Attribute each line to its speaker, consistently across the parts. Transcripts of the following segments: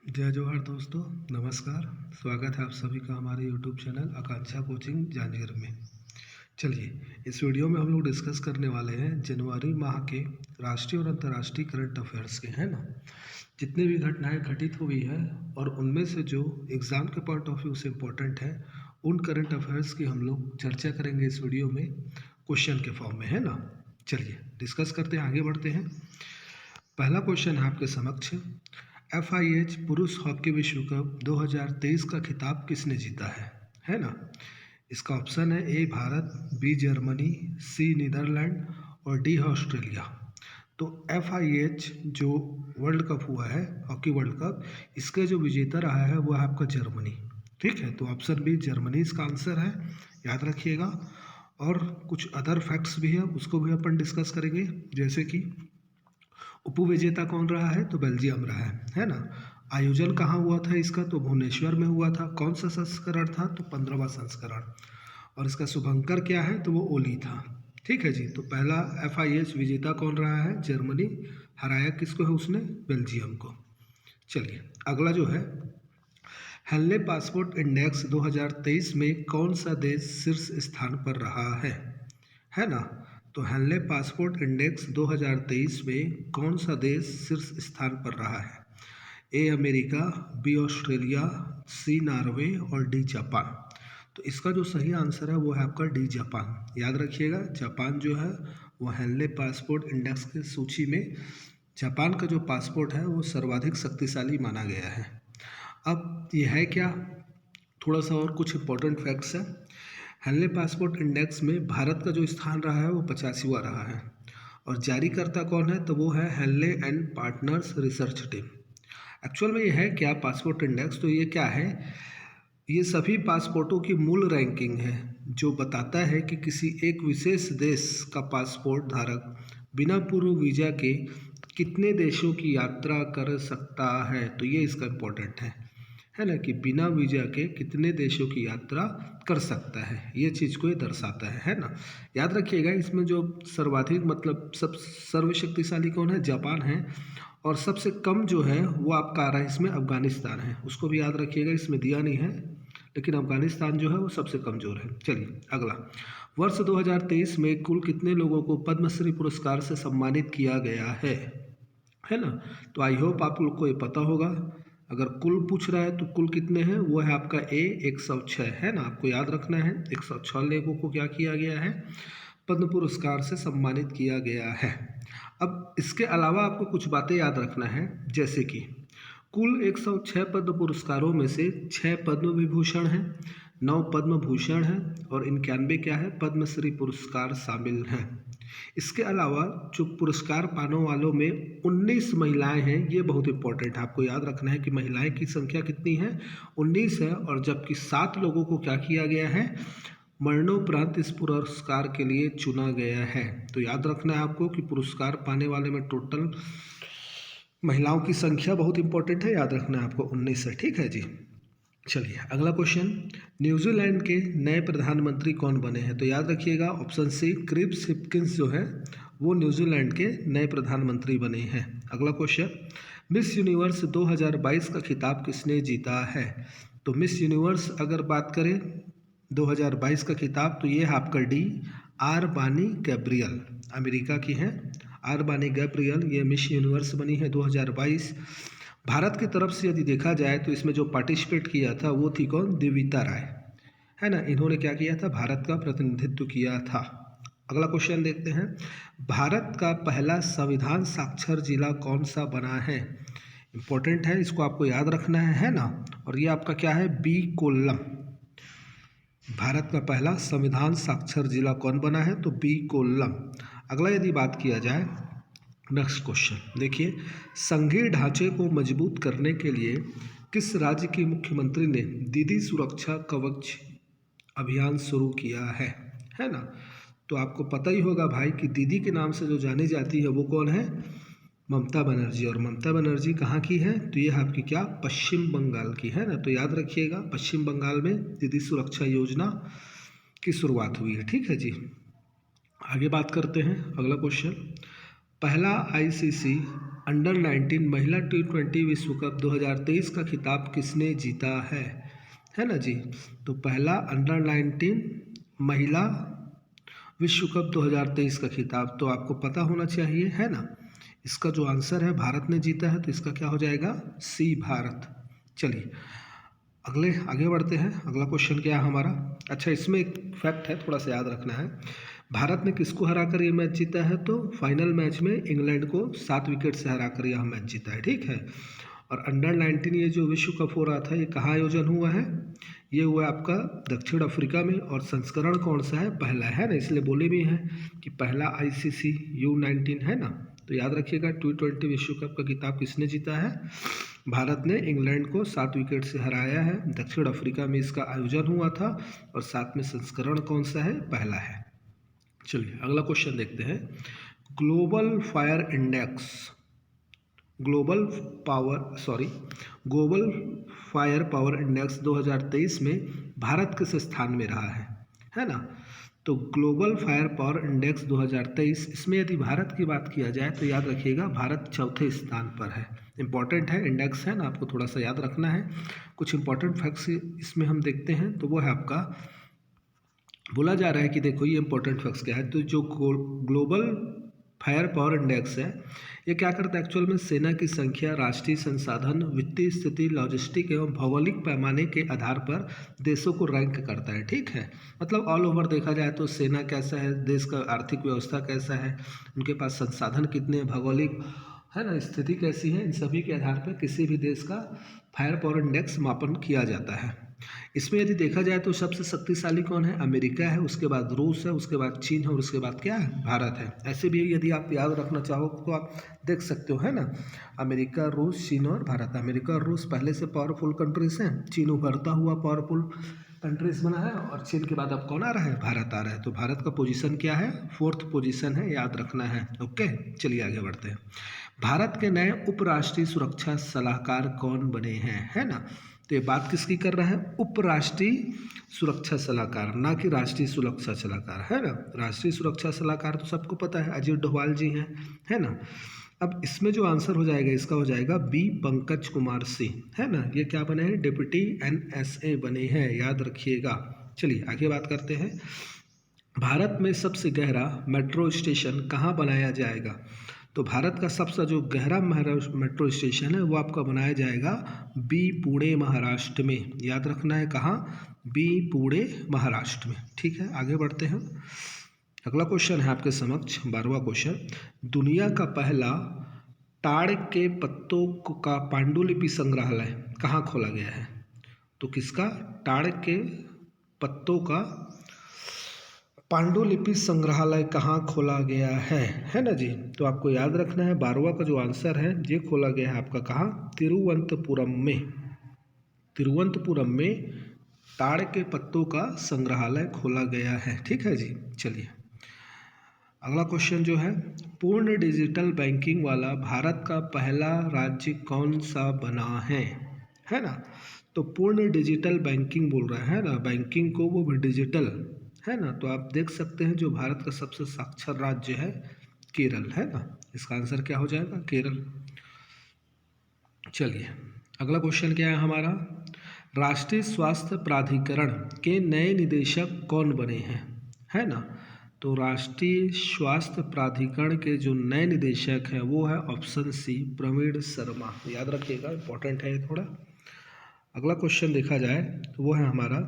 Speaker 1: जय जवाहर दोस्तों, नमस्कार। स्वागत है आप सभी का हमारे यूट्यूब चैनल आकांक्षा कोचिंग जांजगीर में। चलिए, इस वीडियो में हम लोग डिस्कस करने वाले हैं जनवरी माह के राष्ट्रीय और अंतर्राष्ट्रीय करंट अफेयर्स के, है ना। जितनी भी घटनाएं घटित हुई है और उनमें से जो एग्ज़ाम के पॉइंट ऑफ व्यू से इम्पोर्टेंट है, उन करंट अफेयर्स की हम लोग चर्चा करेंगे इस वीडियो में क्वेश्चन के फॉर्म में, है ना। चलिए डिस्कस करते हैं, आगे बढ़ते हैं। पहला क्वेश्चन है आपके समक्ष, FIH पुरुष हॉकी विश्व कप 2023 का खिताब किसने जीता है ना। इसका ऑप्शन है ए भारत, बी जर्मनी, सी नीदरलैंड और डी ऑस्ट्रेलिया। तो FIH जो वर्ल्ड कप हुआ है, हॉकी वर्ल्ड कप, इसका जो विजेता रहा है वो है आपका जर्मनी। ठीक है, तो ऑप्शन बी जर्मनी इसका आंसर है, याद रखिएगा। और कुछ अदर फैक्ट्स भी है, उसको भी अपन डिस्कस करेंगे, जैसे कि उपविजेता कौन रहा है, तो बेल्जियम रहा है ना। आयोजन कहाँ हुआ था इसका, तो भुवनेश्वर में हुआ था। कौन सा संस्करण था, तो 15वां संस्करण। और इसका शुभंकर क्या है, तो वो ओली था। ठीक है जी, तो पहला FIH विजेता कौन रहा है, जर्मनी। हराया किसको है उसने, बेल्जियम को। चलिए अगला जो है, हेनले पासपोर्ट इंडेक्स 2023 में कौन सा देश शीर्ष स्थान पर रहा है ना। तो हेनले पासपोर्ट इंडेक्स 2023 में कौन सा देश शीर्ष स्थान पर रहा है, A America, B Australia, C Norway और डी जापान। तो इसका जो सही आंसर है वो है आपका डी जापान। याद रखिएगा, जापान जो है वो हेनले पासपोर्ट इंडेक्स की सूची में जापान का जो पासपोर्ट है वो सर्वाधिक शक्तिशाली माना गया है। अब ये है क्या, थोड़ा सा और कुछ इंपॉर्टेंट फैक्ट्स है। हेनले पासपोर्ट इंडेक्स में भारत का जो स्थान रहा है वो 85वां रहा है। और जारीकर्ता कौन है, तो वो है Henley and Partners research team. Actual में ये है क्या पासपोर्ट इंडेक्स, तो ये क्या है, ये सभी पासपोर्टों की मूल रैंकिंग है जो बताता है कि किसी एक विशेष देश का पासपोर्ट धारक बिना पूर्व वीज़ा के कितने देशों की यात्रा कर सकता है। तो ये इसका इम्पोर्टेंट है ना, कि बिना वीज़ा के कितने देशों की यात्रा कर सकता है, ये चीज़ को ये दर्शाता है ना। याद रखिएगा, इसमें जो सर्वाधिक मतलब सब सर्वशक्तिशाली कौन है, जापान है। और सबसे कम जो है वो आपका आ रहा है इसमें अफगानिस्तान है, उसको भी याद रखिएगा, इसमें दिया नहीं है, लेकिन अफगानिस्तान जो है वो सबसे कमज़ोर है। चलिए अगला, वर्ष 2023 में कुल कितने लोगों को पद्मश्री पुरस्कार से सम्मानित किया गया है ना। तो आई होप आप लोग को ये पता होगा। अगर कुल पूछ रहा है तो कुल कितने हैं, वो है आपका ए 106, है ना। आपको याद रखना है 106 लोगों को क्या किया गया है, पद्म पुरस्कार से सम्मानित किया गया है। अब इसके अलावा आपको कुछ बातें याद रखना है, जैसे कि कुल 106 पद्म पुरस्कारों में से 6 पद्म विभूषण हैं, 9 पद्म भूषण हैं और 91 क्या है, पद्मश्री पुरस्कार शामिल हैं। इसके अलावा जो पुरस्कार पाने वालों में 19 महिलाएं हैं, ये बहुत इंपॉर्टेंट है, आपको याद रखना है कि महिलाएं की संख्या कितनी है, 19 है। और जबकि 7 लोगों को क्या किया गया है, मरणोपरांत इस पुरस्कार के लिए चुना गया है। तो याद रखना है आपको कि पुरस्कार पाने वाले में टोटल महिलाओं की संख्या बहुत इंपॉर्टेंट है, याद रखना है आपको 19 है। ठीक है जी, चलिए अगला क्वेश्चन, न्यूजीलैंड के नए प्रधानमंत्री कौन बने हैं। तो याद रखिएगा ऑप्शन सी, क्रिस हिप्किंस जो है वो न्यूजीलैंड के नए प्रधानमंत्री बने हैं। अगला क्वेश्चन, मिस यूनिवर्स 2022 का खिताब किसने जीता है। तो मिस यूनिवर्स अगर बात करें 2022 का खिताब, तो ये है आपका डी आर बानी गैब्रियल, अमेरिका की हैं आर बानी गैब्रियल, ये मिस यूनिवर्स बनी है 2022। भारत की तरफ से यदि देखा जाए तो इसमें जो पार्टिसिपेट किया था वो थी कौन, देविता राय, है ना। इन्होंने क्या किया था, भारत का प्रतिनिधित्व किया था। अगला क्वेश्चन देखते हैं, भारत का पहला संविधान साक्षर जिला कौन सा बना है। इंपॉर्टेंट है, इसको आपको याद रखना है ना। और ये आपका क्या है, बी कोल्लम। भारत का पहला संविधान साक्षर जिला कौन बना है, तो बी कोल्लम। अगला यदि बात किया जाए, नेक्स्ट क्वेश्चन देखिए, संघीय ढांचे को मजबूत करने के लिए किस राज्य के मुख्यमंत्री ने दीदी सुरक्षा कवच अभियान शुरू किया है ना। तो आपको पता ही होगा भाई कि दीदी के नाम से जो जानी जाती है वो कौन है, ममता बनर्जी। और ममता बनर्जी कहाँ की है, तो ये आपकी क्या, पश्चिम बंगाल की, है ना। तो याद रखिएगा पश्चिम बंगाल में दीदी सुरक्षा योजना की शुरुआत हुई है। ठीक है जी, आगे बात करते हैं। अगला क्वेश्चन, पहला ICC अंडर 19 महिला T20 विश्व कप 2023 का खिताब किसने जीता है ना जी। तो पहला अंडर 19 महिला विश्व कप 2023 का खिताब तो आपको पता होना चाहिए, है ना। इसका जो आंसर है भारत ने जीता है, तो इसका क्या हो जाएगा, सी भारत। चलिए आगे बढ़ते हैं। अगला क्वेश्चन क्या है हमारा। अच्छा, इसमें एक फैक्ट है, थोड़ा सा याद रखना है। भारत ने किसको हराकर ये मैच जीता है, तो फाइनल मैच में इंग्लैंड को 7 विकेट से हराकर यह मैच जीता है, ठीक है। और अंडर 19 ये जो विश्व कप हो रहा था, ये कहाँ आयोजन हुआ है, ये हुआ आपका दक्षिण अफ्रीका में। और संस्करण कौन सा है, पहला है ना, इसलिए बोले भी हैं कि पहला ICC U19 है ना। तो याद रखिएगा T20 विश्व कप का खिताब किसने जीता है, भारत ने इंग्लैंड को 7 विकेट से हराया है। दक्षिण अफ्रीका में इसका आयोजन हुआ था और साथ में संस्करण कौन सा है, पहला है। चलिए अगला क्वेश्चन देखते हैं। Global fire fire power index 2023 में भारत किस स्थान में रहा है ना। तो ग्लोबल फायर पावर इंडेक्स 2023, इसमें यदि भारत की बात किया जाए तो याद रखिएगा भारत चौथे स्थान पर है। इंपॉर्टेंट है, इंडेक्स है ना, आपको थोड़ा सा याद रखना है। कुछ इंपॉर्टेंट फैक्ट्स इसमें हम देखते हैं, तो वो है आपका, बोला जा रहा है कि देखो ये इंपॉर्टेंट फैक्ट्स क्या है। तो जो ग्लोबल फायर पावर इंडेक्स है, ये क्या करता है एक्चुअल में, सेना की संख्या, राष्ट्रीय संसाधन, वित्तीय स्थिति, लॉजिस्टिक एवं भौगोलिक पैमाने के आधार पर देशों को रैंक करता है, ठीक है। मतलब ऑल ओवर देखा जाए तो सेना कैसा है, देश का आर्थिक व्यवस्था कैसा है, उनके पास संसाधन कितने हैं, भौगोलिक है ना स्थिति कैसी है, इन सभी के आधार पर किसी भी देश का फायर पावर इंडेक्स मापन किया जाता है। इसमें यदि देखा जाए तो सबसे शक्तिशाली कौन है, अमेरिका है, उसके बाद रूस है, उसके बाद चीन है और उसके बाद क्या है, भारत है। ऐसे भी यदि आप याद रखना चाहो तो आप देख सकते हो, है ना। अमेरिका, रूस, चीन और भारत। अमेरिका और रूस पहले से पावरफुल कंट्रीज हैं, चीन उभरता हुआ पावरफुल कंट्रीज बना है और चीन के बाद अब कौन आ रहा है, भारत आ रहा है। तो भारत का पोजीशन क्या है, 4th पोजीशन है, याद रखना है। ओके, चलिए आगे बढ़ते हैं। भारत के नए उपराष्ट्रीय सुरक्षा सलाहकार कौन बने हैं, है ना। तो ये बात किसकी कर रहा है, उपराष्ट्रीय सुरक्षा सलाहकार, ना कि राष्ट्रीय सुरक्षा सलाहकार, है ना। राष्ट्रीय सुरक्षा सलाहकार तो सबको पता है, अजीत डोभाल जी हैं, है ना। अब इसमें जो आंसर हो जाएगा इसका हो जाएगा बी, पंकज कुमार सिंह, है ना। ये क्या बने हैं, डिप्टी NSA बने हैं, याद रखिएगा। चलिए आगे बात करते हैं। भारत में सबसे गहरा मेट्रो स्टेशन कहाँ बनाया जाएगा। तो भारत का सबसे जो गहरा मेट्रो स्टेशन है वो आपका बनाया जाएगा बी, पुणे महाराष्ट्र में। याद रखना है कहाँ, बी, पुणे महाराष्ट्र में, ठीक है। आगे बढ़ते हैं। अगला क्वेश्चन है आपके समक्ष 12वां क्वेश्चन। दुनिया का पहला ताड़ के पत्तों का पांडुलिपि संग्रहालय कहाँ खोला गया है। तो किसका, ताड़ के पत्तों का पांडुलिपि संग्रहालय कहाँ खोला गया है ना जी। तो आपको याद रखना है 12वां का जो आंसर है ये खोला गया है आपका कहाँ, तिरुवनंतपुरम में ताड़ के पत्तों का संग्रहालय खोला गया है, ठीक है जी। चलिए अगला क्वेश्चन जो है, पूर्ण डिजिटल बैंकिंग वाला भारत का पहला राज्य कौन सा बना है ना। तो पूर्ण डिजिटल बैंकिंग बोल रहा है ना, बैंकिंग को वो भी डिजिटल, है ना। तो आप देख सकते हैं जो भारत का सबसे साक्षर राज्य है केरल, है ना। इसका आंसर क्या हो जाएगा, केरल। चलिए अगला क्वेश्चन क्या है हमारा, राष्ट्रीय स्वास्थ्य प्राधिकरण के नए निदेशक कौन बने हैं, है ना। तो राष्ट्रीय स्वास्थ्य प्राधिकरण के जो नए निदेशक हैं वो है ऑप्शन सी, प्रवीण शर्मा, याद रखिएगा, इंपॉर्टेंट है ये थोड़ा। अगला क्वेश्चन देखा जाए तो वो है हमारा,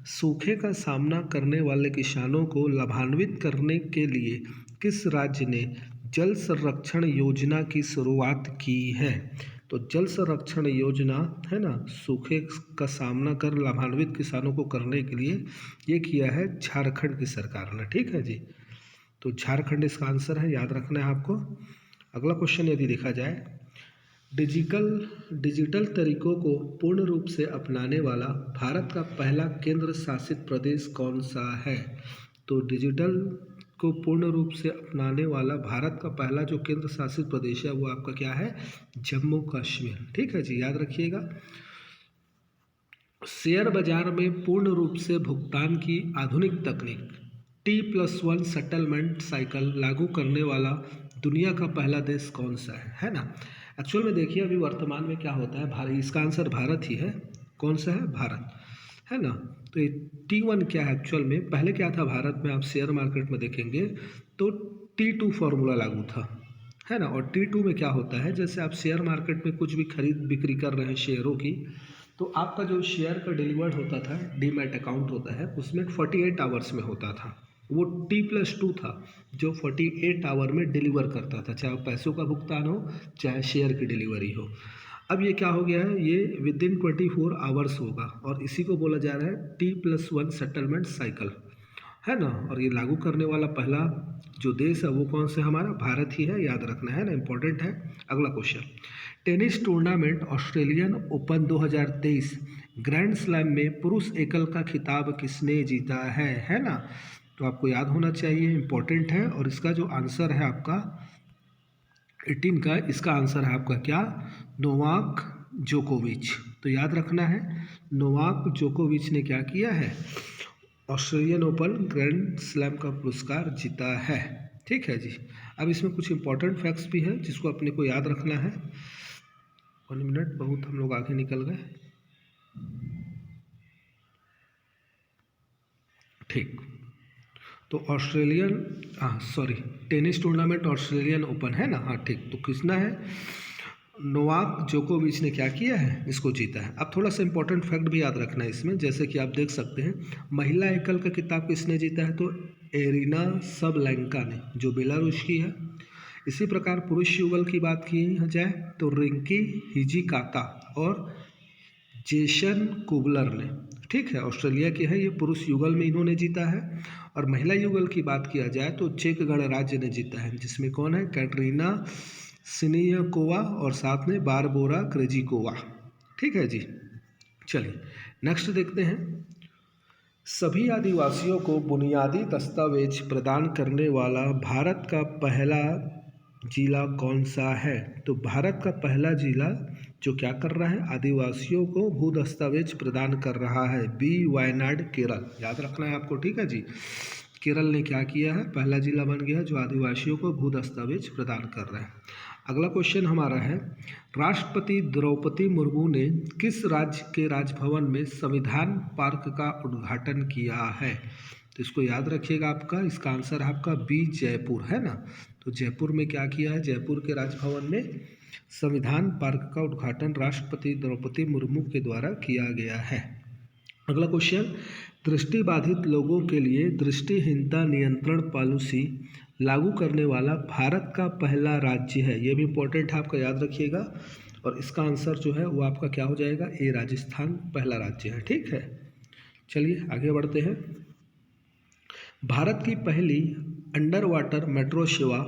Speaker 1: सूखे का सामना करने वाले किसानों को लाभान्वित करने के लिए किस राज्य ने जल संरक्षण योजना की शुरुआत की है। तो जल संरक्षण योजना है ना, सूखे का सामना कर लाभान्वित किसानों को करने के लिए ये किया है झारखंड की सरकार ने, ठीक है जी। तो झारखंड इसका आंसर है, याद रखना है आपको। अगला क्वेश्चन यदि देखा जाए, डिजिटल तरीकों को पूर्ण रूप से अपनाने वाला भारत का पहला केंद्र शासित प्रदेश कौन सा है। तो डिजिटल को पूर्ण रूप से अपनाने वाला भारत का पहला जो केंद्र शासित प्रदेश है वो आपका क्या है, जम्मू कश्मीर, ठीक है जी, याद रखिएगा। शेयर बाजार में पूर्ण रूप से भुगतान की आधुनिक तकनीक T+1 सेटलमेंट साइकिल लागू करने वाला दुनिया का पहला देश कौन सा है ना। एक्चुअल में देखिए अभी वर्तमान में क्या होता है, भारत, इसका आंसर भारत ही है। कौन सा है, भारत, है ना। तो ये T1 क्या है, एक्चुअल में पहले क्या था भारत में, आप शेयर मार्केट में देखेंगे तो T2 फॉर्मूला लागू था, है ना। और T2 में क्या होता है, जैसे आप शेयर मार्केट में कुछ भी खरीद बिक्री कर रहे हैं शेयरों की, तो आपका जो शेयर का डिलीवर्ड होता था, डीमैट अकाउंट होता है, उसमें 48 आवर्स में होता था। वो T+2 था जो 48 आवर में डिलीवर करता था, चाहे पैसों का भुगतान हो चाहे शेयर की डिलीवरी हो। अब ये क्या हो गया है, ये विदिन 24 आवर्स होगा, और इसी को बोला जा रहा है T+1 सेटलमेंट साइकिल, है ना। और ये लागू करने वाला पहला जो देश है वो कौन सा, हमारा भारत ही है, याद रखना है ना, इंपॉर्टेंट है। अगला question, tennis tournament Australian open 2023 grand slam में पुरुष एकल का खिताब किसने जीता है ना। तो आपको याद होना चाहिए, इंपॉर्टेंट है। और इसका जो आंसर है आपका 18 का, इसका आंसर है आपका क्या, नोवाक जोकोविच। तो याद रखना है, नोवाक जोकोविच ने क्या किया है, ऑस्ट्रेलियन ओपन ग्रैंड स्लैम का पुरस्कार जीता है। ठीक है जी। अब इसमें कुछ इंपॉर्टेंट फैक्ट्स भी है जिसको अपने को याद रखना है। 1 मिनट, बहुत हम लोग आगे निकल गए। ठीक, तो टेनिस टूर्नामेंट ऑस्ट्रेलियन ओपन है ना, हाँ ठीक। तो किसना है, नोवाक जोकोविच ने क्या किया है, इसको जीता है। अब थोड़ा सा इंपॉर्टेंट फैक्ट भी याद रखना है इसमें, जैसे कि आप देख सकते हैं महिला एकल का खिताब किसने जीता है, तो एरिना सबलेंका ने, जो बेलारूस की है। इसी प्रकार पुरुष युगल की बात की जाए तो रिंकी हिजिकाता और जेसन कुबलर ने, ठीक है, ऑस्ट्रेलिया के है ये, पुरुष युगल में इन्होंने जीता है। और महिला युगल की बात किया जाए तो चेक गणराज्य ने जीता है, जिसमें कौन है, कैटरीना सिनियाकोवा और साथ में बारबोरा क्रेजिकोवा। ठीक है जी। चलिए नेक्स्ट देखते हैं, सभी आदिवासियों को बुनियादी दस्तावेज प्रदान करने वाला भारत का पहला जिला कौन सा है। तो भारत का पहला जिला जो क्या कर रहा है, आदिवासियों को भू दस्तावेज प्रदान कर रहा है, बी वायनाड केरल, याद रखना है आपको। ठीक है जी, केरल ने क्या किया है, पहला जिला बन गया जो आदिवासियों को भू दस्तावेज प्रदान कर रहा है। अगला क्वेश्चन हमारा है, राष्ट्रपति द्रौपदी मुर्मू ने किस राज्य के राजभवन में संविधान पार्क का उद्घाटन किया है। तो इसको याद रखिएगा, आपका इसका आंसर है आपका बी जयपुर, है ना। तो जयपुर में क्या किया है, जयपुर के राजभवन में संविधान पार्क का उद्घाटन राष्ट्रपति द्रौपदी मुर्मू के द्वारा किया गया है। अगला क्वेश्चन, दृष्टिबाधित लोगों के लिए दृष्टिहीनता नियंत्रण पॉलिसी लागू करने वाला भारत का पहला राज्य है। ये भी इंपॉर्टेंट है, आपका याद रखिएगा। और इसका आंसर जो है वो आपका क्या हो जाएगा, ए राजस्थान पहला राज्य है। ठीक है, चलिए आगे बढ़ते हैं। भारत की पहली अंडर वाटर मेट्रो सेवा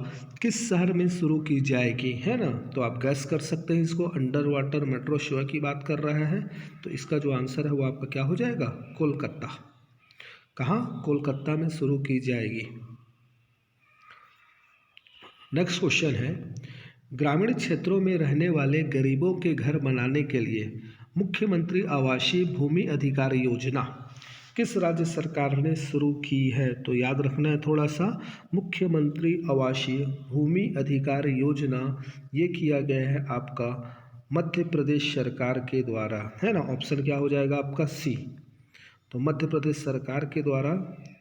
Speaker 1: किस शहर में शुरू की जाएगी, है ना। तो आप गैस कर सकते हैं इसको, अंडर वाटर मेट्रो सेवा की बात कर रहा है, तो इसका जो आंसर है वो आपका क्या हो जाएगा, कोलकाता। कहाँ, कोलकाता में शुरू की जाएगी। नेक्स्ट क्वेश्चन है, ग्रामीण क्षेत्रों में रहने वाले गरीबों के घर बनाने के लिए मुख्यमंत्री आवासीय भूमि अधिकार योजना किस राज्य सरकार ने शुरू की है। तो याद रखना है थोड़ा सा, मुख्यमंत्री आवासीय भूमि अधिकार योजना ये किया गया है आपका मध्य प्रदेश सरकार के द्वारा, है ना। ऑप्शन क्या हो जाएगा आपका सी। तो मध्य प्रदेश सरकार के द्वारा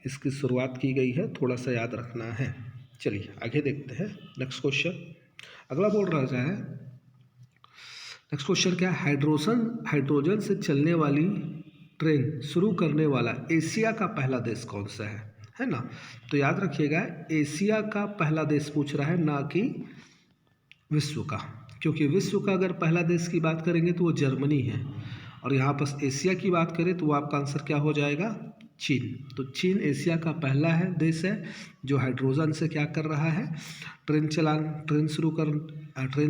Speaker 1: इसकी शुरुआत की गई है, थोड़ा सा याद रखना है। चलिए आगे देखते हैं नेक्स्ट क्वेश्चन। अगला बोल रहा है, नेक्स्ट क्वेश्चन क्या है, हाइड्रोजन से चलने वाली ट्रेन शुरू करने वाला एशिया का पहला देश कौन सा है ना। तो याद रखिएगा, एशिया का पहला देश पूछ रहा है, ना कि विश्व का, क्योंकि विश्व का अगर पहला देश की बात करेंगे तो वो जर्मनी है, और यहाँ पर एशिया की बात करें तो वो आपका आंसर क्या हो जाएगा, चीन। तो चीन एशिया का पहला है देश है जो हाइड्रोजन से क्या कर रहा है, ट्रेन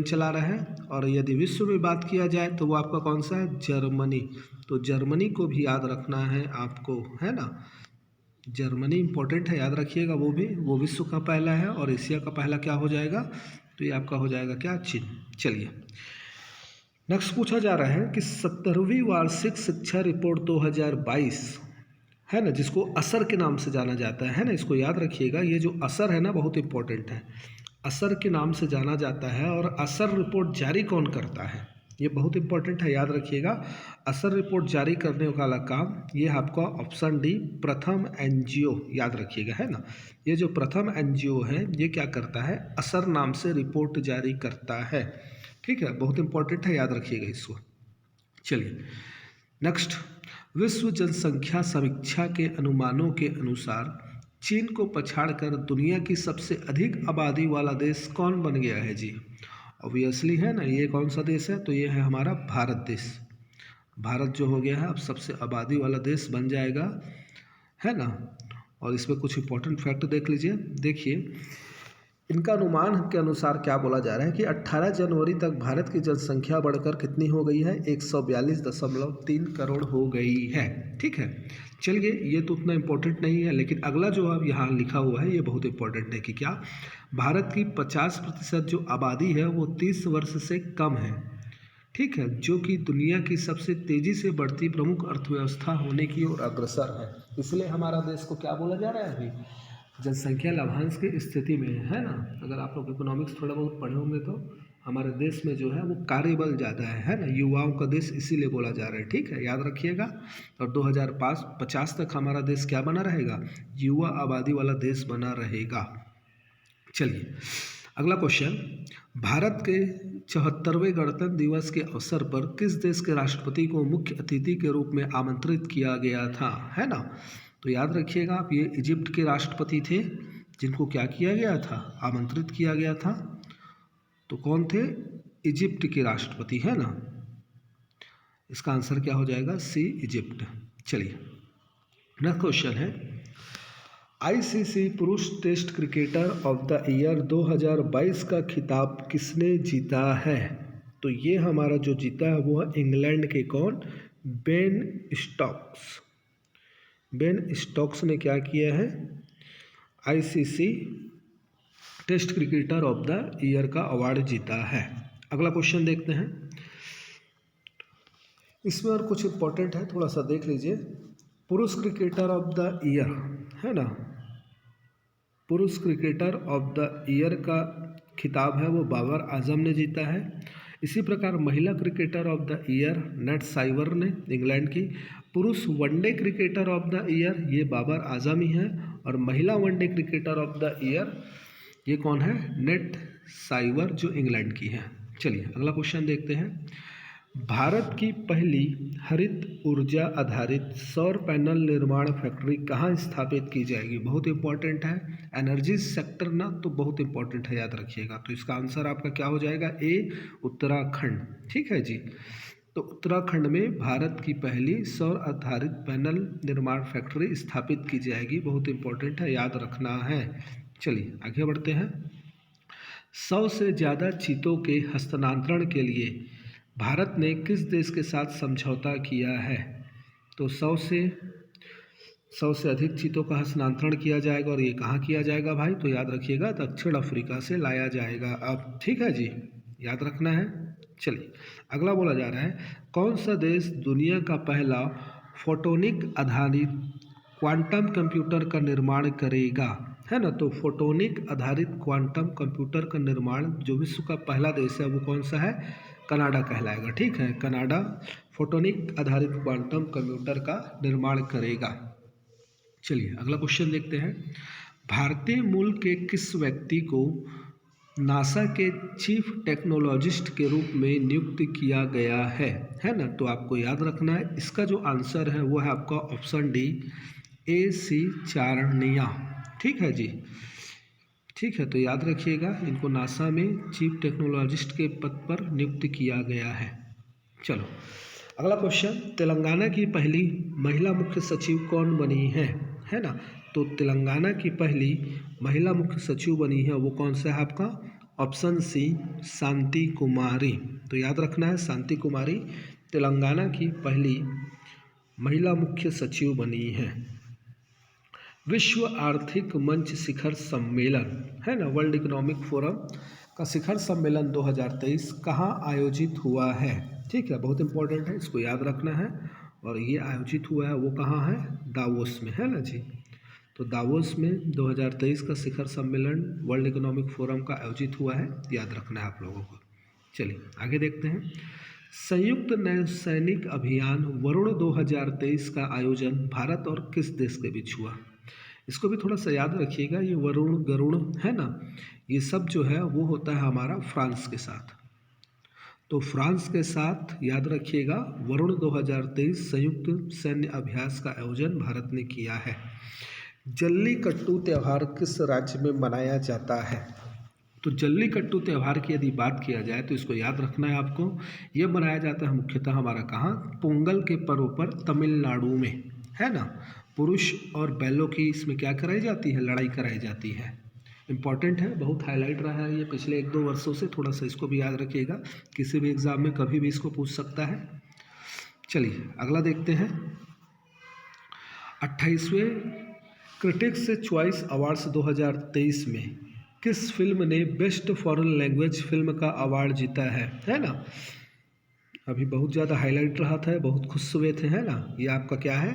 Speaker 1: चला रहा है। और यदि विश्व में बात किया जाए तो वो आपका कौन सा है, जर्मनी। तो जर्मनी को भी याद रखना है आपको, है ना। जर्मनी इंपॉर्टेंट है, याद रखिएगा, वो विश्व का पहला है, और एशिया का पहला क्या हो जाएगा, तो ये आपका हो जाएगा क्या, चीन। चलिए नेक्स्ट पूछा जा रहा है कि 70वीं वार्षिक शिक्षा रिपोर्ट 2022 है ना, जिसको असर के नाम से जाना जाता है ना, इसको याद रखिएगा। ये जो असर है ना बहुत इंपॉर्टेंट है। असर के नाम से जाना जाता है और असर रिपोर्ट जारी कौन करता है? ये बहुत इंपॉर्टेंट है, याद रखिएगा। असर रिपोर्ट जारी करने वाला काम ये आपका ऑप्शन डी प्रथम एनजीओ, याद रखिएगा, है ना। ये जो प्रथम एनजीओ है ये क्या करता है? असर नाम से रिपोर्ट जारी करता है। ठीक है, बहुत इंपॉर्टेंट है, याद रखिएगा इसको। चलिए नेक्स्ट, विश्व जनसंख्या समीक्षा के अनुमानों के अनुसार चीन को पछाड़कर दुनिया की सबसे अधिक आबादी वाला देश कौन बन गया है जी? ऑब्वियसली है ना, ये कौन सा देश है? तो ये है हमारा भारत देश। भारत जो हो गया है अब सबसे आबादी वाला देश बन जाएगा, है ना। और इसमें कुछ इंपॉर्टेंट फैक्ट देख लीजिए। देखिए इनका अनुमान के अनुसार क्या बोला जा रहा है कि 18 जनवरी तक भारत की जनसंख्या बढ़कर कितनी हो गई है? 142.3 करोड़ हो गई है। ठीक है, चलिए ये तो उतना इम्पोर्टेंट नहीं है, लेकिन अगला जो अब यहाँ लिखा हुआ है ये बहुत इम्पोर्टेंट है कि क्या भारत की 50% जो आबादी है वो 30 वर्ष से कम है। ठीक है, जो कि दुनिया की सबसे तेज़ी से बढ़ती प्रमुख अर्थव्यवस्था होने की ओर अग्रसर है। इसलिए हमारा देश को क्या बोला जा रहा है अभी? जनसंख्या लाभांश की स्थिति में, है ना। अगर आप लोग इकोनॉमिक्स थोड़ा बहुत पढ़े होंगे तो हमारे देश में जो है वो कार्यबल ज़्यादा है ना, युवाओं का देश इसीलिए बोला जा रहा है। ठीक है, याद रखिएगा। और 2050 तक हमारा देश क्या बना रहेगा? युवा आबादी वाला देश बना रहेगा। चलिए अगला क्वेश्चन, भारत के 74वें गणतंत्र दिवस के अवसर पर किस देश के राष्ट्रपति को मुख्य अतिथि के रूप में आमंत्रित किया गया था? है ना, तो याद रखिएगा आप, ये इजिप्ट के राष्ट्रपति थे जिनको क्या किया गया था? आमंत्रित किया गया था। तो कौन थे? इजिप्ट के राष्ट्रपति, है ना। इसका आंसर क्या हो जाएगा? C, Egypt. चलिए नेक्स्ट क्वेश्चन है, आईसीसी पुरुष test cricketer of the year 2022 का खिताब किसने जीता है? तो ये हमारा जो जीता है वो है इंग्लैंड के कौन? Ben Stokes. बेन स्टोक्स ने क्या किया है? ICC test cricketer of the year का अवार्ड जीता है। अगला क्वेश्चन देखते हैं, इसमें और कुछ इंपॉर्टेंट है, थोड़ा सा देख लीजिए। पुरुष क्रिकेटर ऑफ द ईयर, है ना, पुरुष क्रिकेटर ऑफ द ईयर का खिताब है वो बाबर आजम ने जीता है। इसी प्रकार महिला cricketer of the year Nat Sciver ने, इंग्लैंड की। पुरुष one day cricketer of the year ये बाबर आजम ही है। और महिला one day cricketer of the year ये कौन है? नेट साइवर, जो इंग्लैंड की है। चलिए अगला क्वेश्चन देखते हैं, भारत की पहली हरित ऊर्जा आधारित सौर पैनल निर्माण फैक्ट्री कहाँ स्थापित की जाएगी? बहुत इंपॉर्टेंट है, एनर्जी सेक्टर ना, तो बहुत इंपॉर्टेंट है, याद रखिएगा। तो इसका आंसर आपका क्या हो जाएगा? ए, उत्तराखंड। ठीक है जी, तो उत्तराखंड में भारत की पहली सौर आधारित पैनल निर्माण फैक्ट्री स्थापित की जाएगी। बहुत इंपॉर्टेंट है, याद रखना है। चलिए आगे बढ़ते हैं, 100 से ज़्यादा चीतों के हस्तांतरण के लिए भारत ने किस देश के साथ समझौता किया है? तो 100 से अधिक चीतों का हस्तांतरण किया जाएगा। और ये कहाँ किया जाएगा भाई? तो याद रखिएगा, दक्षिण अफ्रीका से लाया जाएगा अब। ठीक है जी, याद रखना है। चलिए अगला बोला जा रहा है, कौन सा देश दुनिया का पहला फोटोनिक आधारित क्वांटम कंप्यूटर का निर्माण करेगा? है ना, तो फोटोनिक आधारित क्वांटम कंप्यूटर का निर्माण जो विश्व का पहला देश है वो कौन सा है? कनाडा कहलाएगा। ठीक है, कनाडा फोटोनिक आधारित क्वांटम कंप्यूटर का निर्माण करेगा। चलिए अगला क्वेश्चन देखते हैं, भारतीय मूल के किस व्यक्ति को नासा के चीफ टेक्नोलॉजिस्ट के रूप में नियुक्त किया गया है ना। तो आपको याद रखना है, इसका जो आंसर है वो है आपका ऑप्शन डी, AC चारणिया। ठीक है जी, ठीक है, तो याद रखिएगा, इनको नासा में चीफ टेक्नोलॉजिस्ट के पद पर नियुक्त किया गया है। चलो अगला क्वेश्चन, तेलंगाना की पहली महिला मुख्य सचिव कौन बनी है ना। तो तेलंगाना की पहली महिला मुख्य सचिव बनी है वो कौन सा है आपका? ऑप्शन सी, शांति कुमारी। तो याद रखना है, शांति कुमारी तेलंगाना की पहली महिला मुख्य सचिव बनी है। विश्व आर्थिक मंच शिखर सम्मेलन, है ना, वर्ल्ड इकोनॉमिक फोरम का शिखर सम्मेलन 2023 कहाँ आयोजित हुआ है? ठीक है, बहुत इंपॉर्टेंट है, इसको याद रखना है। और ये आयोजित हुआ है वो कहाँ है? दावोस में, है ना जी। तो दावोस में 2023 का शिखर सम्मेलन वर्ल्ड इकोनॉमिक फोरम का आयोजित हुआ है, याद रखना है आप लोगों को। चलिए आगे देखते हैं। संयुक्त नौसैनिक अभियान वरुण 2023 का आयोजन भारत और किस देश के बीच हुआ? इसको भी थोड़ा सा याद रखिएगा, ये वरुण गरुण है ना, ये सब जो है वो होता है हमारा फ्रांस के साथ। तो फ्रांस के साथ याद रखिएगा वरुण 2023 संयुक्त सैन्य अभ्यास का आयोजन भारत ने किया है। जल्लीकट्टू त्यौहार किस राज्य में मनाया जाता है? तो जल्लीकट्टू त्यौहार की यदि बात किया जाए तो इसको याद रखना है आपको। यह मनाया जाता है मुख्यतः हमारा कहाँ, पोंगल के पर्व पर तमिलनाडु में, है ना। पुरुष और बैलों की इसमें क्या कराई जाती है, लड़ाई कराई जाती है। इम्पॉर्टेंट है, बहुत हाईलाइट रहा है ये पिछले 1-2 वर्षों से, थोड़ा सा इसको भी याद रखिएगा, किसी भी एग्ज़ाम में कभी भी इसको पूछ सकता है। चलिए अगला देखते हैं। 28वें क्रिटिक्स चॉइस अवार्ड्स 2023 में किस फिल्म ने बेस्ट फॉरेन लैंग्वेज फिल्म का अवार्ड जीता है ना। अभी बहुत ज़्यादा हाईलाइट रहा था, बहुत खुश हुए थे, है ना। ये आपका क्या है,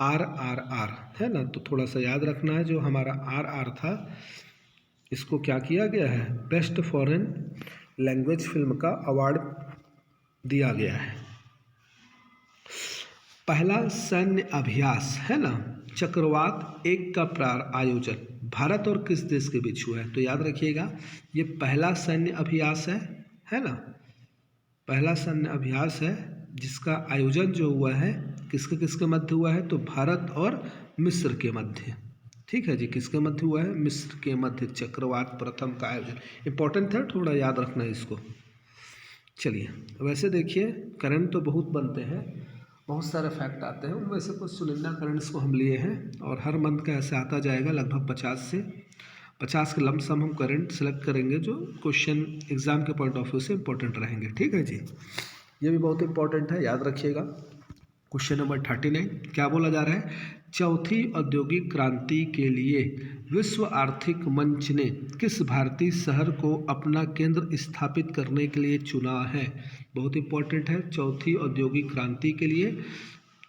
Speaker 1: RRR है ना। तो थोड़ा सा याद रखना है, जो हमारा RR था इसको क्या किया गया है, बेस्ट फॉरेन लैंग्वेज फिल्म का अवार्ड दिया गया है। पहला सैन्य अभ्यास है ना, चक्रवात 1 का आयोजन भारत और किस देश के बीच हुआ है? तो याद रखिएगा ये पहला सैन्य अभ्यास है ना। पहला सैन्य अभ्यास है जिसका आयोजन जो हुआ है किसके किसके मध्य हुआ है? तो भारत और मिस्र के मध्य। ठीक है जी, किसके मध्य हुआ है? मिस्र के मध्य चक्रवात प्रथम का आयोजन। इंपॉर्टेंट है, थोड़ा याद रखना है इसको। चलिए वैसे देखिए करंट तो बहुत बनते हैं, बहुत सारे फैक्ट आते हैं, उनमें से कुछ चुनिंदा करंट्स को हम लिए हैं और हर मंथ का ऐसे आता जाएगा लगभग 50 के लमसम हम करंट सेलेक्ट करेंगे जो क्वेश्चन एग्जाम के पॉइंट ऑफ व्यू से इंपॉर्टेंट रहेंगे। ठीक है जी, ये भी बहुत इंपॉर्टेंट है, याद रखिएगा। क्वेश्चन नंबर 39 क्या बोला जा रहा है? चौथी औद्योगिक क्रांति के लिए विश्व आर्थिक मंच ने किस भारतीय शहर को अपना केंद्र स्थापित करने के लिए चुना है? बहुत इंपॉर्टेंट है। चौथी औद्योगिक क्रांति के लिए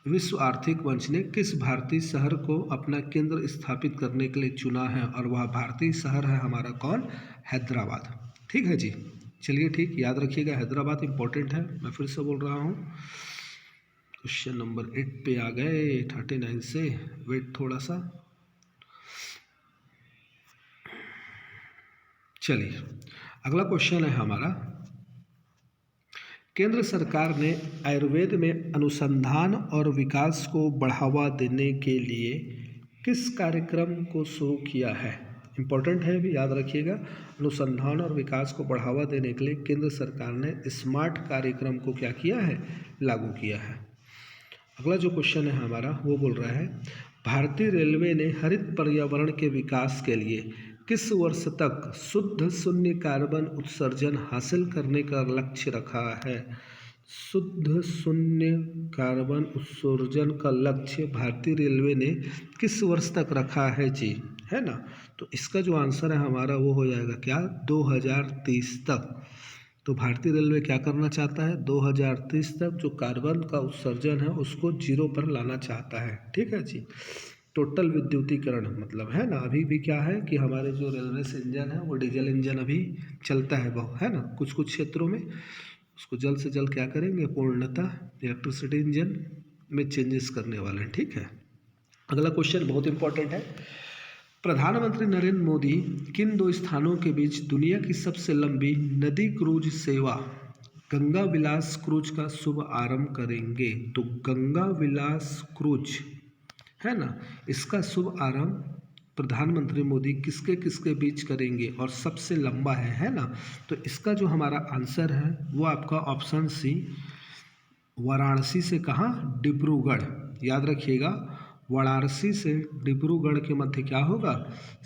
Speaker 1: विश्व आर्थिक मंच ने किस भारतीय शहर को अपना केंद्र स्थापित करने के लिए चुना है? और वह भारतीय शहर है हमारा कौन? हैदराबाद। ठीक है जी, चलिए ठीक, याद रखिएगा हैदराबाद इंपॉर्टेंट है। मैं फिर से बोल रहा हूँ, क्वेश्चन नंबर 8 पे आ गए 39 से, वेट थोड़ा सा। चलिए अगला क्वेश्चन है हमारा, केंद्र सरकार ने आयुर्वेद में अनुसंधान और विकास को बढ़ावा देने के लिए किस कार्यक्रम को शुरू किया है? इम्पोर्टेंट है, भी याद रखिएगा। अनुसंधान और विकास को बढ़ावा देने के लिए केंद्र सरकार ने स्मार्ट कार्यक्रम को क्या किया है? लागू किया है। अगला जो क्वेश्चन है हमारा वो बोल रहा है, भारतीय रेलवे ने हरित पर्यावरण के विकास के लिए किस वर्ष तक शुद्ध शून्य कार्बन उत्सर्जन हासिल करने का लक्ष्य रखा है? शुद्ध शून्य कार्बन उत्सर्जन का लक्ष्य भारतीय रेलवे ने किस वर्ष तक रखा है जी, है ना। तो इसका जो आंसर है हमारा वो हो जाएगा क्या? 2030 तक। तो भारतीय रेलवे क्या करना चाहता है? 2030 तक जो कार्बन का उत्सर्जन है उसको 0 पर लाना चाहता है। ठीक है जी, टोटल विद्युतीकरण मतलब, है ना। अभी भी क्या है कि हमारे जो रेलवे से इंजन है वो डीजल इंजन अभी चलता है बहुत, है ना। कुछ कुछ क्षेत्रों में उसको जल्द से जल्द क्या करेंगे, पूर्णतः इलेक्ट्रिसिटी इंजन में चेंजेस करने वाले हैं। ठीक है, अगला क्वेश्चन बहुत इंपॉर्टेंट है, प्रधानमंत्री नरेंद्र मोदी किन 2 स्थानों के बीच दुनिया की सबसे लंबी नदी क्रूज सेवा गंगा विलास क्रूज का शुभ आरंभ करेंगे? तो गंगा विलास क्रूज है ना, इसका शुभ आरंभ प्रधानमंत्री मोदी किसके किसके बीच करेंगे और सबसे लंबा है ना। तो इसका जो हमारा आंसर है वो आपका ऑप्शन सी, वाराणसी से कहाँ? डिब्रूगढ़। याद रखिएगा, वाराणसी से डिब्रूगढ़ के मध्य क्या होगा?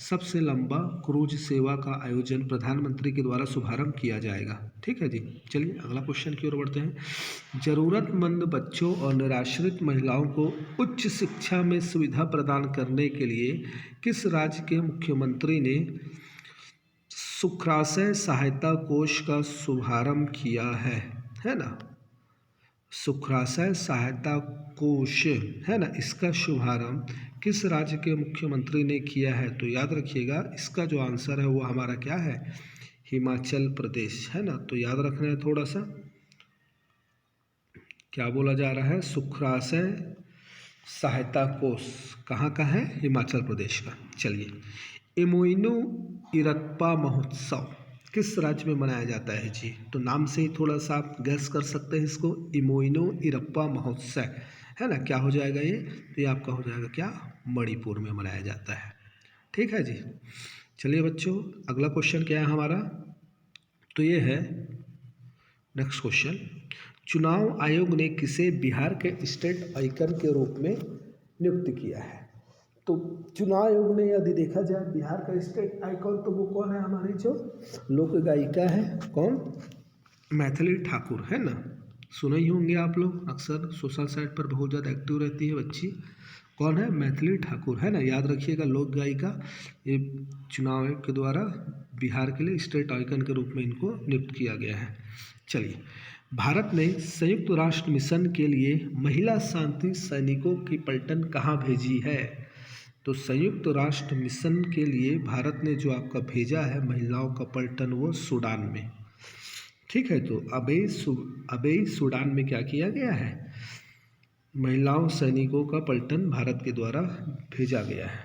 Speaker 1: सबसे लंबा क्रूज सेवा का आयोजन प्रधानमंत्री के द्वारा शुभारंभ किया जाएगा। ठीक है जी, चलिए अगला क्वेश्चन की ओर बढ़ते हैं। जरूरतमंद बच्चों और निराश्रित महिलाओं को उच्च शिक्षा में सुविधा प्रदान करने के लिए किस राज्य के मुख्यमंत्री ने सुखाश्रय सहायता कोष का शुभारंभ किया है ना। सुखराशय सहायता कोष है ना, इसका शुभारंभ किस राज्य के मुख्यमंत्री ने किया है? तो याद रखिएगा इसका जो आंसर है वो हमारा क्या है? हिमाचल प्रदेश है ना। तो याद रखना है थोड़ा सा, क्या बोला जा रहा है? सुखराशय सहायता कोष कहाँ का है? हिमाचल प्रदेश का। चलिए, इमोइनो इरप्पा महोत्सव किस राज्य में मनाया जाता है जी? तो नाम से ही थोड़ा सा आप गैस कर सकते हैं इसको, इमोइनो इरप्पा महोत्सव है ना। क्या हो जाएगा ये? तो ये आपका हो जाएगा क्या? मणिपुर में मनाया जाता है। ठीक है जी। चलिए बच्चों, अगला क्वेश्चन क्या है हमारा? तो ये है नेक्स्ट क्वेश्चन, चुनाव आयोग ने किसे बिहार के स्टेट आइकन के रूप में नियुक्त किया है? तो चुनाव आयोग ने यदि देखा जाए बिहार का स्टेट आइकॉन, तो वो कौन है? हमारी जो लोक गायिका है, कौन? मैथिली ठाकुर है ना। सुने ही होंगे आप लोग, अक्सर सोशल साइट पर बहुत ज़्यादा एक्टिव रहती है बच्ची। कौन है? मैथिली ठाकुर है ना। याद रखिएगा, लोक गायिका। ये चुनाव आयोग के द्वारा बिहार के लिए स्टेट आइकन के रूप में इनको नियुक्त किया गया है। चलिए, भारत ने संयुक्त राष्ट्र मिशन के लिए महिला शांति सैनिकों की पलटन कहाँ भेजी है? तो संयुक्त राष्ट्र मिशन के लिए भारत ने जो आपका भेजा है महिलाओं का पलटन, वो सूडान में। ठीक है, तो अबे सूडान में क्या किया गया है? महिलाओं सैनिकों का पलटन भारत के द्वारा भेजा गया है।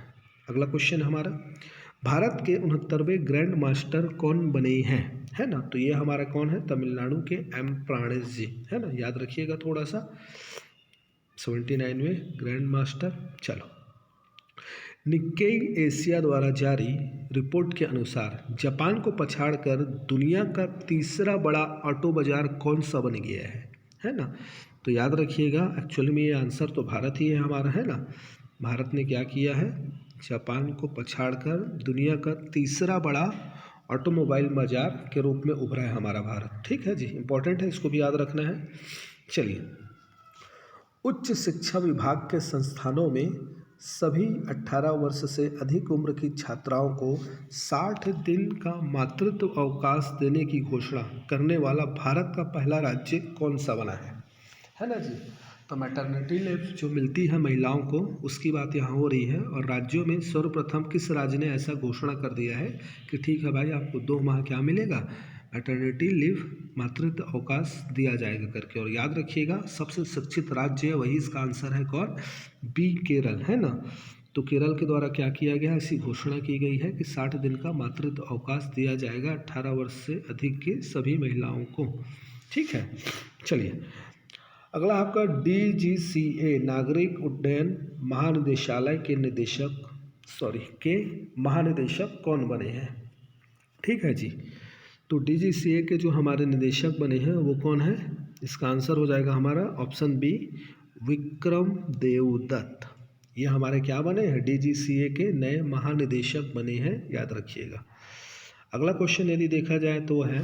Speaker 1: अगला क्वेश्चन हमारा, भारत के 69वें ग्रैंड मास्टर कौन बने हैं? है ना। तो ये हमारा कौन है? तमिलनाडु के एम प्राणेश जी है ना। याद रखिएगा थोड़ा सा, 79वें ग्रैंड मास्टर। चलो, निक्केई एशिया द्वारा जारी रिपोर्ट के अनुसार जापान को पछाड़कर दुनिया का तीसरा बड़ा ऑटो बाजार कौन सा बन गया है ना। तो याद रखिएगा, एक्चुअली में ये आंसर तो भारत ही है हमारा, है ना। भारत ने क्या किया है? जापान को पछाड़कर दुनिया का तीसरा बड़ा ऑटोमोबाइल बाजार के रूप में उभरा है हमारा भारत। ठीक है जी, इंपॉर्टेंट है, इसको भी याद रखना है। चलिए, उच्च शिक्षा विभाग के संस्थानों में सभी 18 वर्ष से अधिक उम्र की छात्राओं को 60 दिन का मातृत्व अवकाश देने की घोषणा करने वाला भारत का पहला राज्य कौन सा बना है ना जी। तो मैटरनिटी लीव जो मिलती है महिलाओं को, उसकी बात यहाँ हो रही है। और राज्यों में सर्वप्रथम किस राज्य ने ऐसा घोषणा कर दिया है कि ठीक है भाई, आपको 2 माह क्या मिलेगा? मैटरनिटी लीव, मातृत्व अवकाश दिया जाएगा करके। और याद रखिएगा, सबसे शिक्षित राज्य है वही इसका आंसर है, कौन? बी, केरल है ना। तो केरल के द्वारा क्या किया गया? ऐसी घोषणा की गई है कि 60 दिन का मातृत्व अवकाश दिया जाएगा 18 वर्ष से अधिक के सभी महिलाओं को। ठीक है, चलिए अगला आपका DGCA नागरिक उड्डयन महानिदेशालय के महानिदेशक कौन बने हैं? ठीक है जी। तो DGCA के जो हमारे निदेशक बने हैं वो कौन है? इसका आंसर हो जाएगा हमारा ऑप्शन बी, विक्रम देवदत्त। ये हमारे क्या बने हैं? DGCA के नए महानिदेशक बने हैं, याद रखिएगा। अगला क्वेश्चन यदि देखा जाए तो वो है,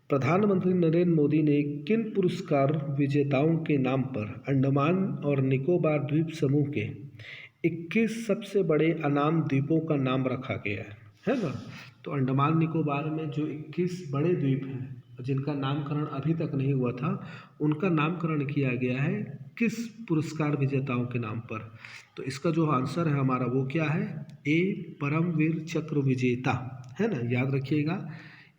Speaker 1: प्रधानमंत्री नरेंद्र मोदी ने किन पुरस्कार विजेताओं के नाम पर अंडमान और निकोबार द्वीप समूह के 21 सबसे बड़े अनाम द्वीपों का नाम रखा गया है ना। तो अंडमान निकोबार में जो 21 बड़े द्वीप हैं जिनका नामकरण अभी तक नहीं हुआ था, उनका नामकरण किया गया है किस पुरस्कार विजेताओं के नाम पर? तो इसका जो आंसर है हमारा वो क्या है? ए, परमवीर चक्र विजेता है ना। याद रखिएगा,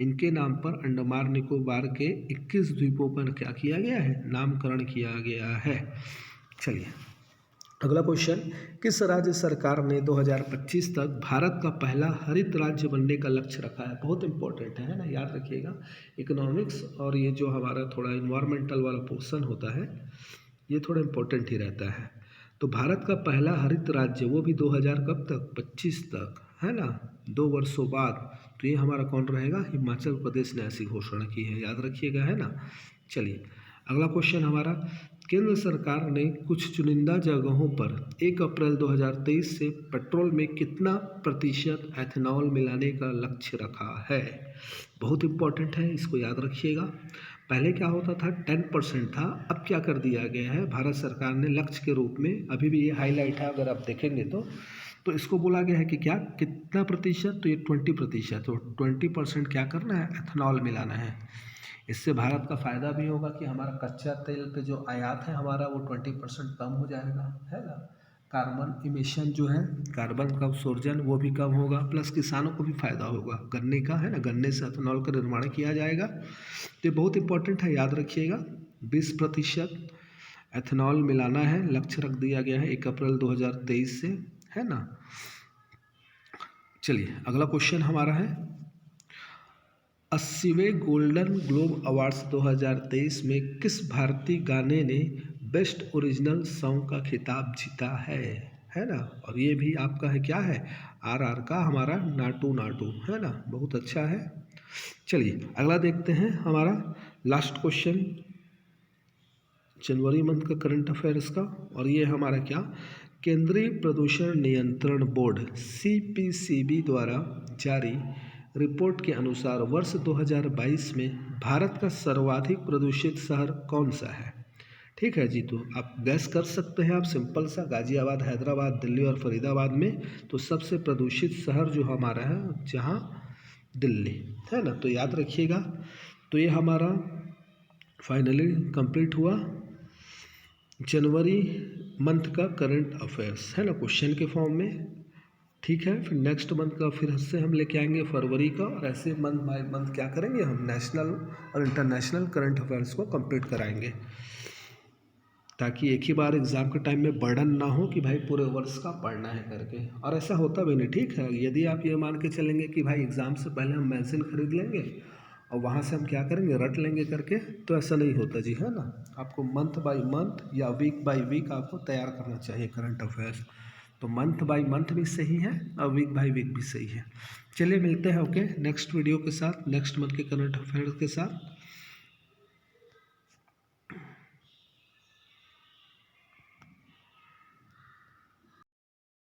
Speaker 1: इनके नाम पर अंडमान निकोबार के 21 द्वीपों पर क्या किया गया है? नामकरण किया गया है। चलिए अगला क्वेश्चन, किस राज्य सरकार ने 2025 तक भारत का पहला हरित राज्य बनने का लक्ष्य रखा है? बहुत इंपॉर्टेंट है ना, याद रखिएगा। इकोनॉमिक्स और ये जो हमारा थोड़ा इन्वायरमेंटल वाला पोर्शन होता है, ये थोड़ा इम्पोर्टेंट ही रहता है। तो भारत का पहला हरित राज्य, वो भी 2025 तक है ना, 2 वर्षों बाद। तो ये हमारा कौन रहेगा? हिमाचल प्रदेश ने ऐसी घोषणा की है, याद रखिएगा, है ना। चलिए अगला क्वेश्चन हमारा, केंद्र सरकार ने कुछ चुनिंदा जगहों पर 1 अप्रैल 2023 से पेट्रोल में कितना प्रतिशत एथेनॉल मिलाने का लक्ष्य रखा है? बहुत इंपॉर्टेंट है, इसको याद रखिएगा। पहले क्या होता था? 10% था, अब क्या कर दिया गया है भारत सरकार ने लक्ष्य के रूप में? अभी भी ये हाईलाइट है, अगर आप देखेंगे तो इसको बोला गया है कि क्या, कितना प्रतिशत? तो ये 20%। तो 20% क्या करना है? एथेनॉल मिलाना है। इससे भारत का फ़ायदा भी होगा कि हमारा कच्चा तेल पे जो आयात है हमारा वो 20% कम हो जाएगा, है ना। कार्बन इमिशन जो है, कार्बन का उत्सर्जन वो भी कम होगा, प्लस किसानों को भी फ़ायदा होगा गन्ने का, है ना। गन्ने से एथेनॉल का निर्माण किया जाएगा। तो ये बहुत इंपॉर्टेंट है, याद रखिएगा। 20% एथेनॉल मिलाना है, लक्ष्य रख दिया गया है 1 अप्रैल 2023 से, है ना। चलिए अगला क्वेश्चन हमारा है 80वें गोल्डन ग्लोब अवार्ड्स 2023 में किस भारतीय गाने ने बेस्ट ओरिजिनल सॉन्ग का खिताब जीता है ना। और ये भी आपका है, क्या है, RR का हमारा नाटू नाटू, है ना। बहुत अच्छा है। चलिए अगला देखते हैं हमारा लास्ट क्वेश्चन जनवरी मंथ का करंट अफेयर्स का। और ये हमारा क्या, केंद्रीय प्रदूषण नियंत्रण बोर्ड CPCB द्वारा जारी रिपोर्ट के अनुसार वर्ष 2022 में भारत का सर्वाधिक प्रदूषित शहर कौन सा है। ठीक है जी, तो आप गैस कर सकते हैं, आप सिंपल सा, गाजियाबाद, हैदराबाद, दिल्ली और फरीदाबाद में तो सबसे प्रदूषित शहर जो हमारा है जहाँ दिल्ली, है ना। तो याद रखिएगा। तो ये हमारा फाइनली कंप्लीट हुआ जनवरी मंथ का करंट अफेयर्स, है ना, क्वेश्चन के फॉर्म में। ठीक है, फिर नेक्स्ट मंथ का फिर से हम लेके आएंगे फरवरी का, और ऐसे मंथ बाय मंथ क्या करेंगे हम, नेशनल और इंटरनेशनल करंट अफेयर्स को कंप्लीट कराएंगे, ताकि एक ही बार एग्ज़ाम के टाइम में बर्डन ना हो कि भाई पूरे वर्ष का पढ़ना है करके। और ऐसा होता भी नहीं, ठीक है। यदि आप ये मान के चलेंगे कि भाई एग्ज़ाम से पहले हम मैगज़ीन खरीद लेंगे और वहाँ से हम क्या करेंगे, रट लेंगे करके, तो ऐसा नहीं होता जी, है ना। आपको मंथ बाय मंथ या वीक बाय वीक आपको तैयार करना चाहिए करंट अफेयर्स। तो मंथ बाय मंथ भी सही है और वीक बाय वीक भी सही है। चलिए मिलते हैं ओके नेक्स्ट वीडियो के साथ, नेक्स्ट मंथ के करंट अफेयर्स के साथ।